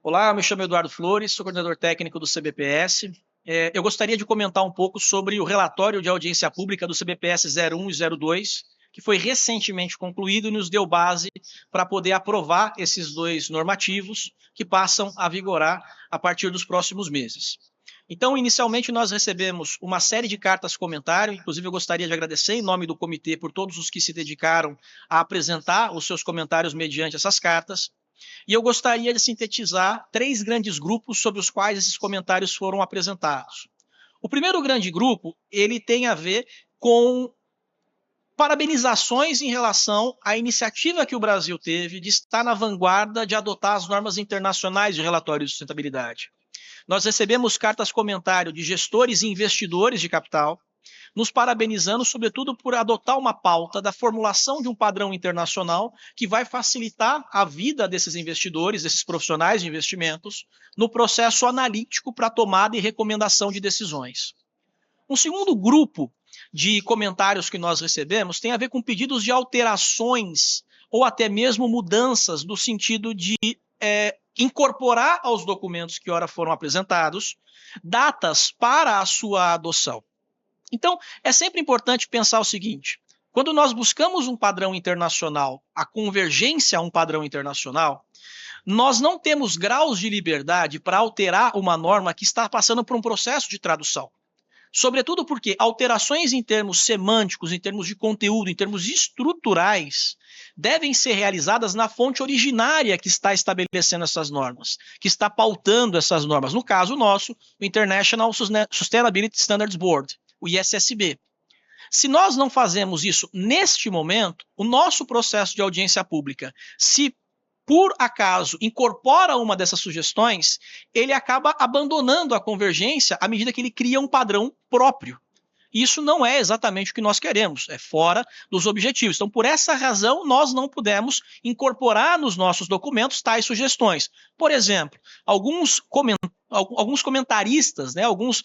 Olá, me chamo Eduardo Flores, sou coordenador técnico do CBPS. Eu gostaria de comentar um pouco sobre o relatório de audiência pública do CBPS 01 e 02, que foi recentemente concluído e nos deu base para poder aprovar esses dois normativos que passam a vigorar a partir dos próximos meses. Então, inicialmente, nós recebemos uma série de cartas comentário, inclusive eu gostaria de agradecer em nome do comitê por todos os que se dedicaram a apresentar os seus comentários mediante essas cartas. E eu gostaria de sintetizar 3 grandes grupos sobre os quais esses comentários foram apresentados. O primeiro grande grupo, ele tem a ver com parabenizações em relação à iniciativa que o Brasil teve de estar na vanguarda de adotar as normas internacionais de relatório de sustentabilidade. Nós recebemos cartas comentário de gestores e investidores de capital, nos parabenizando, sobretudo, por adotar uma pauta da formulação de um padrão internacional que vai facilitar a vida desses investidores, desses profissionais de investimentos, no processo analítico para tomada e recomendação de decisões. Um segundo grupo de comentários que nós recebemos tem a ver com pedidos de alterações ou até mesmo mudanças no sentido de incorporar aos documentos que ora foram apresentados datas para a sua adoção. Então, é sempre importante pensar o seguinte: quando nós buscamos um padrão internacional, a convergência a um padrão internacional, nós não temos graus de liberdade para alterar uma norma que está passando por um processo de tradução. Sobretudo porque alterações em termos semânticos, em termos de conteúdo, em termos estruturais, devem ser realizadas na fonte originária que está estabelecendo essas normas, que está pautando essas normas. No caso nosso, o International Sustainability Standards Board, o ISSB. Se nós não fazemos isso neste momento, o nosso processo de audiência pública, se por acaso incorpora uma dessas sugestões, ele acaba abandonando a convergência à medida que ele cria um padrão próprio. Isso não é exatamente o que nós queremos, é fora dos objetivos. Então, por essa razão, nós não pudemos incorporar nos nossos documentos tais sugestões. Por exemplo, alguns comentaristas, alguns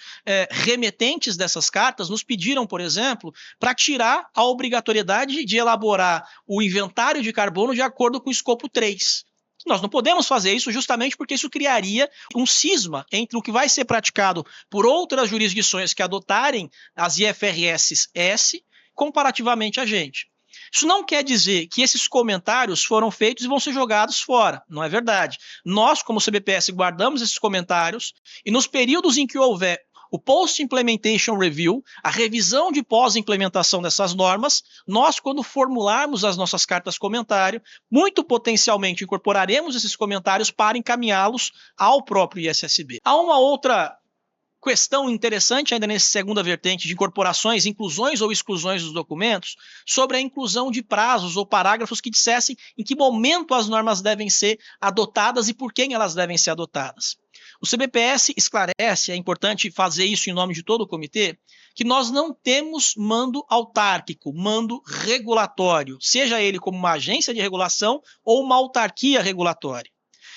remetentes dessas cartas nos pediram, por exemplo, para tirar a obrigatoriedade de elaborar o inventário de carbono de acordo com o escopo 3. Nós não podemos fazer isso justamente porque isso criaria um cisma entre o que vai ser praticado por outras jurisdições que adotarem as IFRS-S comparativamente a gente. Isso não quer dizer que esses comentários foram feitos e vão ser jogados fora. Não é verdade. Nós, como CBPS, guardamos esses comentários e nos períodos em que houver o Post-Implementation Review, a revisão de pós-implementação dessas normas, nós, quando formularmos as nossas cartas comentário, muito potencialmente incorporaremos esses comentários para encaminhá-los ao próprio ISSB. Há uma outra questão interessante ainda nessa segunda vertente de incorporações, inclusões ou exclusões dos documentos, sobre a inclusão de prazos ou parágrafos que dissessem em que momento as normas devem ser adotadas e por quem elas devem ser adotadas. O CBPS esclarece, é importante fazer isso em nome de todo o comitê, que nós não temos mando autárquico, mando regulatório, seja ele como uma agência de regulação ou uma autarquia regulatória.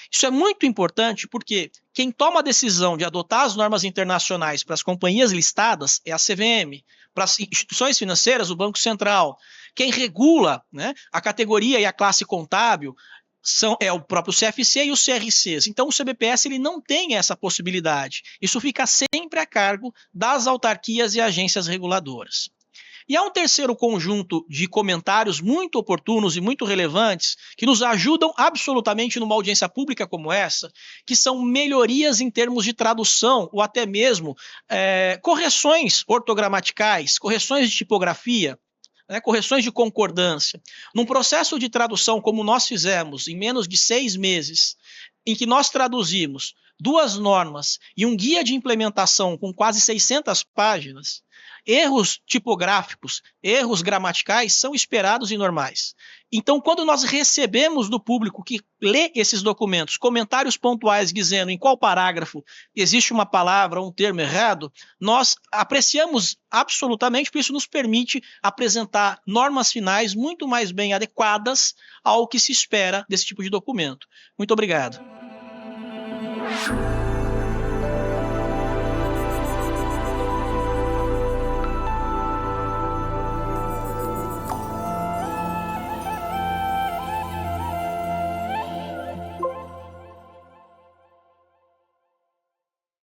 Isso é muito importante porque quem toma a decisão de adotar as normas internacionais para as companhias listadas é a CVM, para as instituições financeiras, o Banco Central. Quem regula, a categoria e a classe contábil é o próprio CFC e os CRCs. Então o CBPS ele não tem essa possibilidade. Isso fica sempre a cargo das autarquias e agências reguladoras. E há um terceiro conjunto de comentários muito oportunos e muito relevantes que nos ajudam absolutamente numa audiência pública como essa, que são melhorias em termos de tradução ou até mesmo correções ortogramaticais, correções de tipografia, correções de concordância. Num processo de tradução como nós fizemos em menos de 6 meses, em que nós traduzimos 2 normas e um guia de implementação com quase 600 páginas, erros tipográficos, erros gramaticais são esperados e normais. Então, quando nós recebemos do público que lê esses documentos comentários pontuais dizendo em qual parágrafo existe uma palavra ou um termo errado, nós apreciamos absolutamente, porque isso nos permite apresentar normas finais muito mais bem adequadas ao que se espera desse tipo de documento. Muito obrigado.